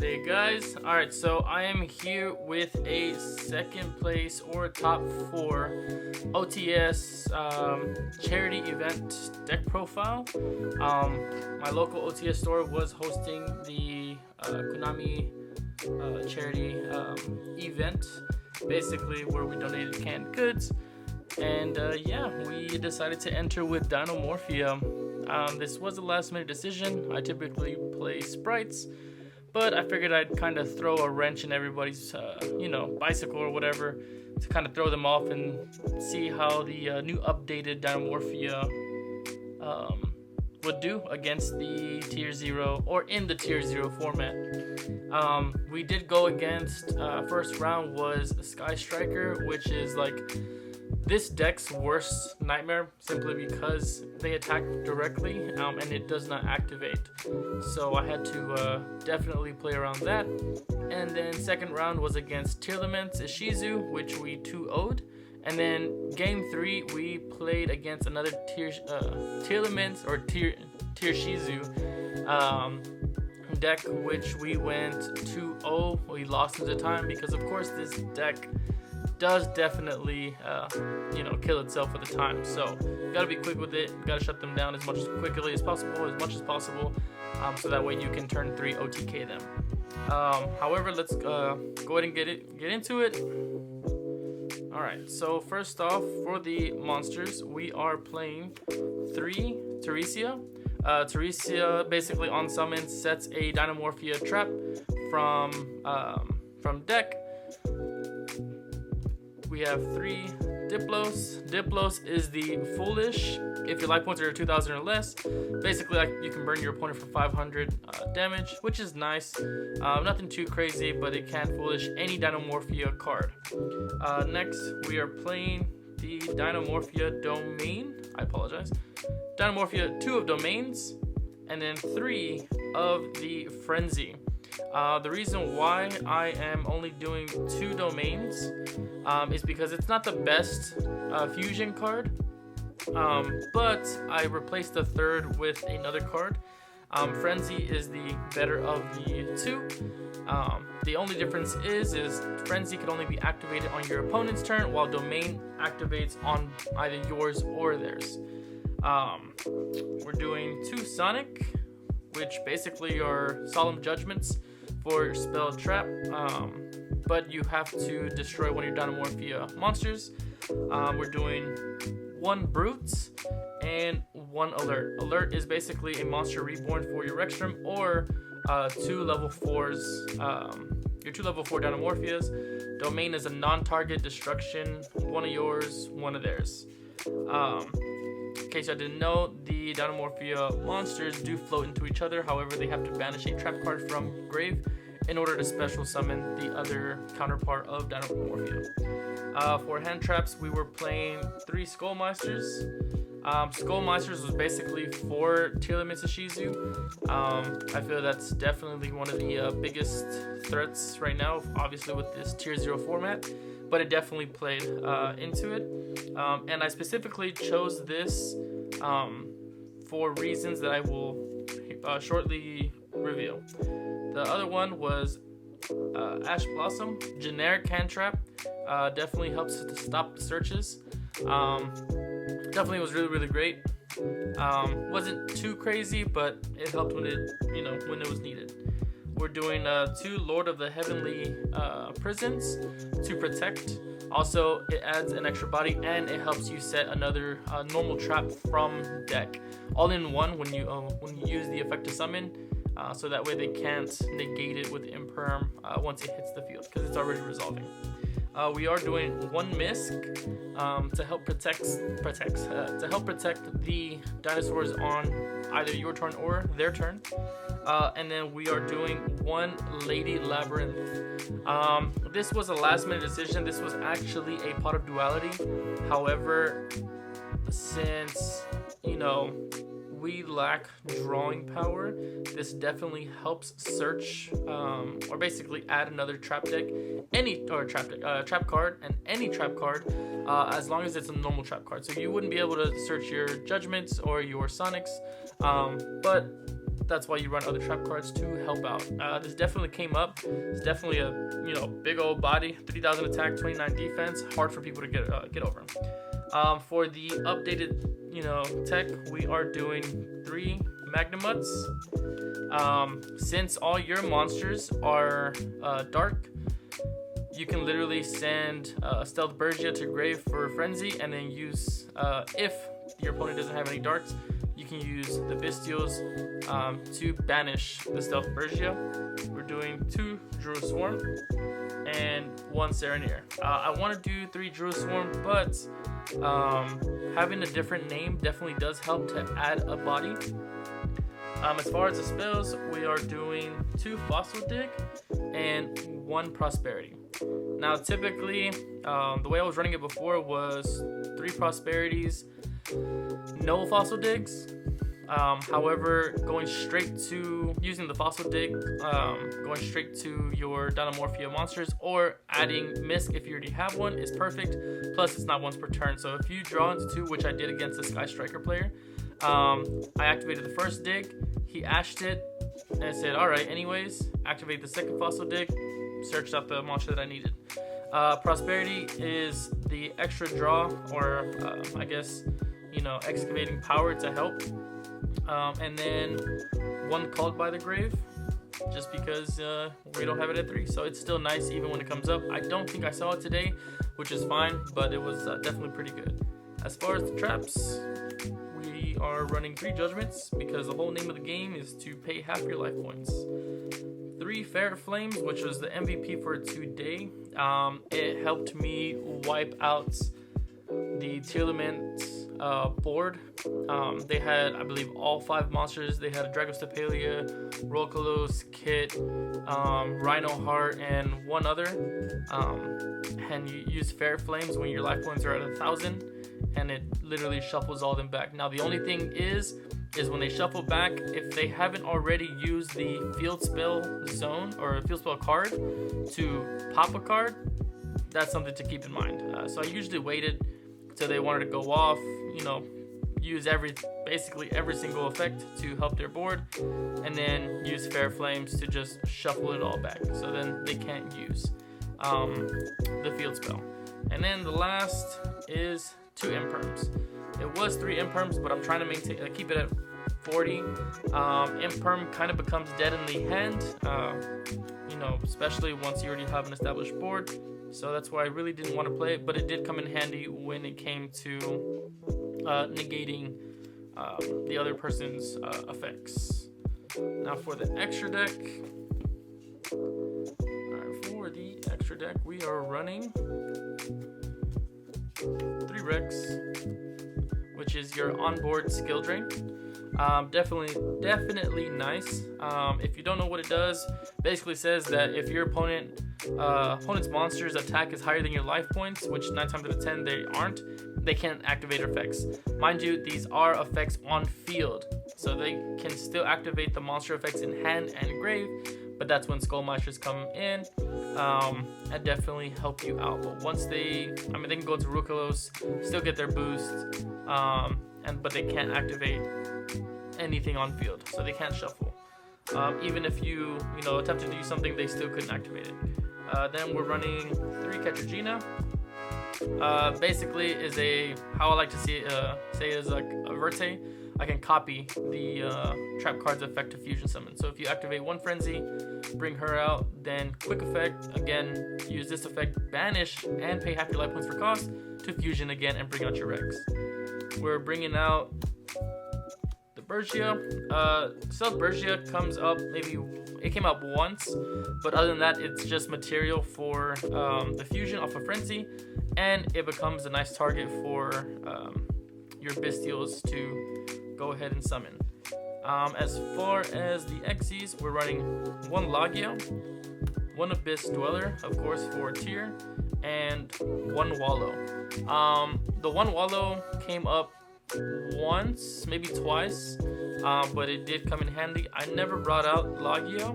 today, guys. Alright, so I am here with a second place or top 4 OTS charity event deck profile. My local OTS store was hosting the Konami charity event, basically where we donated canned goods. And yeah, we decided to enter with Dinomorphia. This was a last minute decision. I typically play sprites, but I figured I'd kind of throw a wrench in everybody's, bicycle or whatever to kind of throw them off and see how the new updated Dinomorphia would do against the Tier 0 or in the Tier 0 format. We did go against, first round was Sky Striker, which is like this deck's worst nightmare simply because they attack directly and it does not activate. So I had to definitely play around that. And then second round was against Tearlaments Ishizu, which we 2-0'd. And then game 3 we played against another Tearlaments or Shizu deck, which we went 2-0. We lost into time because of course this deck does definitely kill itself with the time, so you gotta be quick with it. You gotta shut them down as much as quickly as possible, so that way you can turn 3 OTK them. However, let's go ahead and get into it. Alright, so first off, for the monsters, we are playing 3 Teresia. Teresia basically on summon sets a Dinomorphia trap from deck. We have 3 Diplos. Diplos is the Foolish. If your life points are 2,000 or less, basically you can burn your opponent for 500 damage, which is nice. Nothing too crazy, but it can Foolish any Dinomorphia card. Next, we are playing the Dinomorphia Domain. I apologize. Dinomorphia 2 of Domains, and then 3 of the Frenzy. The reason why I am only doing 2 domains is because it's not the best fusion card, but I replaced the third with another card. Frenzy is the better of the 2. The only difference is Frenzy can only be activated on your opponent's turn, while Domain activates on either yours or theirs. We're doing 2 Sonic, which basically are Solemn Judgments for spell trap, but you have to destroy one of your Dinomorphia monsters. We're doing 1 Brute and 1 Alert. Alert is basically a monster reborn for your Rexstrom or 2 level 4s, your 2 level 4 Dinomorphias. Domain is a non-target destruction, one of yours, one of theirs. In case I didn't know, the Dinomorphia monsters do float into each other. However, they have to banish a trap card from grave in order to special summon the other counterpart of Dinomorphia. For hand traps, we were playing 3 Skullmeisters. Skullmeisters was basically 4 Tearlaments Ishizu. I feel that's definitely one of the biggest threats right now, obviously with this Tier 0 format, but it definitely played into it. And I specifically chose this for reasons that I will shortly reveal. The other one was Ash Blossom, generic hand trap. Definitely helps to stop the searches. Definitely was really great. Wasn't too crazy, but it helped when it was needed. We're doing 2 Lord of the Heavenly Prisons to protect. Also, it adds an extra body and it helps you set another normal trap from deck, all in one when you use the effect to summon. So that way they can't negate it with Imperm once it hits the field because it's already resolving. We are doing 1 Misk to help protect the dinosaurs on either your turn or their turn. And then we are doing 1 Lady Labyrinth. This was a last minute decision. This was actually a Pot of Duality. However, since we lack drawing power, this definitely helps search or basically add another trap deck, trap card, and any trap card as long as it's a normal trap card. So you wouldn't be able to search your Judgments or your Sonics, but that's why you run other trap cards to help out. This definitely came up. It's definitely a big old body, 3,000 attack, 29 defense. Hard for people to get over. For the updated tech, we are doing 3 Magnamuts. Since all your monsters are dark, you can literally send Stealth Bergia to grave for Frenzy, and then use, if your opponent doesn't have any darks, you can use the Bestials to banish the Stealth Bergia. We're doing 2 Druid Swarm and 1 Serenir. I want to do 3 Druid Swarm, but having a different name definitely does help to add a body. As far as the spells, we are doing 2 Fossil Dig and 1 Prosperity. Now, typically, the way I was running it before was 3 Prosperities, no Fossil Digs. However, going straight to using the Fossil Dig, going straight to your Dinomorphia monsters, or adding Misk if you already have one is perfect. Plus, it's not once per turn. So if you draw into 2, which I did against the Sky Striker player, I activated the first dig, he ashed it, and I said, alright, anyways, activate the second Fossil Dig, searched out the monster that I needed. Prosperity is the extra draw, or I guess, excavating power to help. And then 1 Called by the Grave, just because we don't have it at 3. So it's still nice even when it comes up. I don't think I saw it today, which is fine, but it was definitely pretty good. As far as the traps, we are running 3 Judgments, because the whole name of the game is to pay half your life points. 3 Ferret Flames, which was the MVP for today. It helped me wipe out the Tearlament board. They had, I believe, all 5 monsters. They had a Dragostapelia, Rolkalos, Kit, Rhino Heart, and 1 other. And you use Ferret Flames when your life points are at 1,000, and it literally shuffles all them back. Now, the only thing is when they shuffle back, if they haven't already used the field spell zone or field spell card to pop a card, that's something to keep in mind. So I usually waited till they wanted to go off, use basically every single effect to help their board, and then use Ferret Flames to just shuffle it all back, so then they can't use the field spell. And then the last is 2 Imperms. It was 3 Imperms, but I'm trying to keep it at 40. Imperm kind of becomes dead in the hand, especially once you already have an established board. So that's why I really didn't want to play it, but it did come in handy when it came to negating the other person's effects. Now for the extra deck, we are running 3 Rex, which is your onboard skill drain. Definitely nice. If you don't know what it does, basically says that if your opponent's monster's attack is higher than your life points, which 9 times out of 10 they aren't, they can't activate effects. Mind you, these are effects on field, so they can still activate the monster effects in hand and grave, but that's when Skullmasters come in and definitely help you out. But once they can go to Rukalos, still get their boost, but they can't activate anything on field, so they can't shuffle. Even if you attempted to do something, they still couldn't activate it. Then we're running 3 Katrina. Basically is how I like to say it is like a Verte. I can copy the trap card's effect to fusion summon. So if you activate 1 Frenzy, bring her out, then quick effect, again, use this effect, banish, and pay half your life points for cost to fusion again and bring out your Rex. We're bringing out the Bergia. Stealth Bergia comes up, it came up once, but other than that, it's just material for the fusion off of Frenzy, and it becomes a nice target for your Bestials to go ahead and summon. As far as the Xyz, we're running 1 Logia, 1 Abyss Dweller, of course, for tier, and 1 Wallow. The 1 Wallow came up once, maybe twice, but it did come in handy. I never brought out Logia,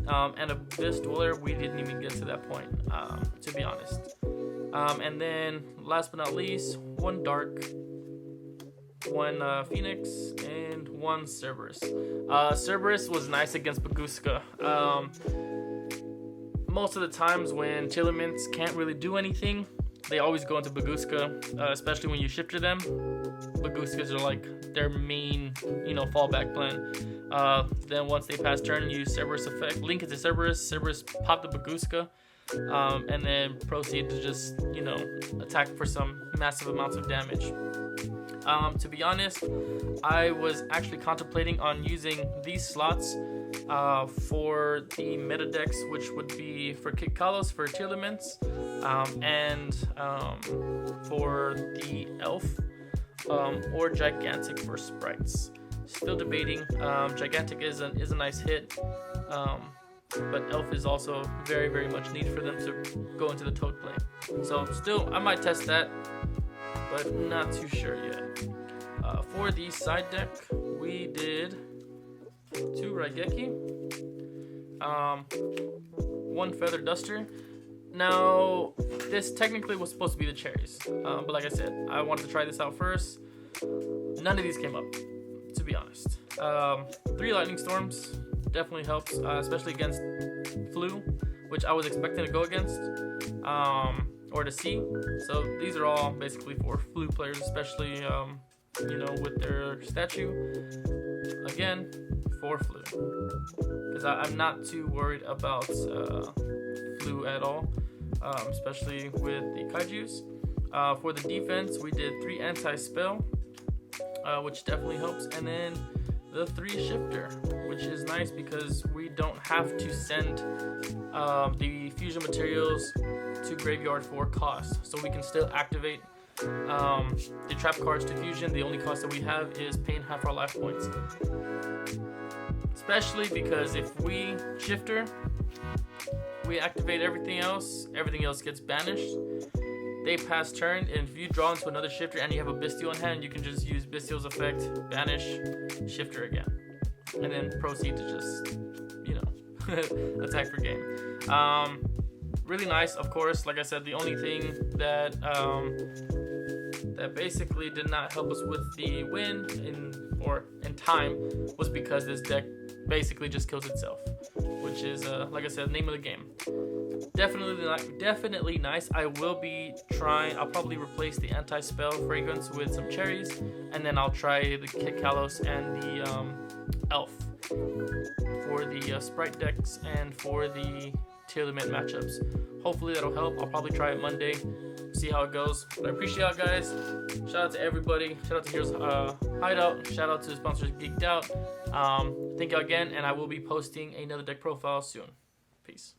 and Abyss Dweller, we didn't even get to that point, to be honest. And then, last but not least, 1 Dark, 1 Phoenix, and 1 Cerberus. Cerberus was nice against Baguska. Most of the times when Tillements can't really do anything, they always go into Baguska, especially when you shifter them. Baguskas are like their main, fallback plan. Then once they pass turn, use Cerberus effect, link it to Cerberus, Cerberus pop the Baguska, and then proceed to just, attack for some massive amounts of damage. To be honest, I was actually contemplating on using these slots for the meta decks, which would be for Kit Kalos for Tillements, and for the Elf, or Gigantic for Sprites. Still debating. Gigantic is a nice hit, but Elf is also very, very much need for them to go into the Toad play. So still, I might test that, but not too sure yet. For the side deck, we did 2 Raigeki, 1 Feather Duster. Now, this technically was supposed to be the cherries, but like I said, I wanted to try this out first. None of these came up, to be honest. 3 Lightning Storms definitely helps, especially against Flu, which I was expecting to go against, or to see. So these are all basically for Flu players, especially with their statue. Again, for Flu, because I'm not too worried about Flu at all, especially with the Kaijus. For the defense, we did 3 anti-spell, which definitely helps, and then the 3 shifter, which is nice because we don't have to send the fusion materials to graveyard for cost, so we can still activate the trap cards to fusion. The only cost that we have is paying half our life points, especially because if we shifter, we activate everything else gets banished. They pass turn, and if you draw into another shifter and you have a Bestial in hand, you can just use Bestial's effect, banish, shifter again, and then proceed to just, attack for game. Really nice, of course. Like I said, the only thing that that basically did not help us with the win in time was because this deck basically just kills itself, which is like I said, name of the game. Definitely nice. I'll probably replace the anti-spell fragrance with some cherries, and then I'll try the Kit Kalos and the Elf for the Sprite decks and for the Tillement matchups. Hopefully that'll help. I'll probably try it Monday, see how it goes. But I appreciate it, guys. Shout out to everybody. Shout out to Heroes Hideout. Shout out to the sponsors Geeked Out. Thank you again, and I will be posting another deck profile soon. Peace.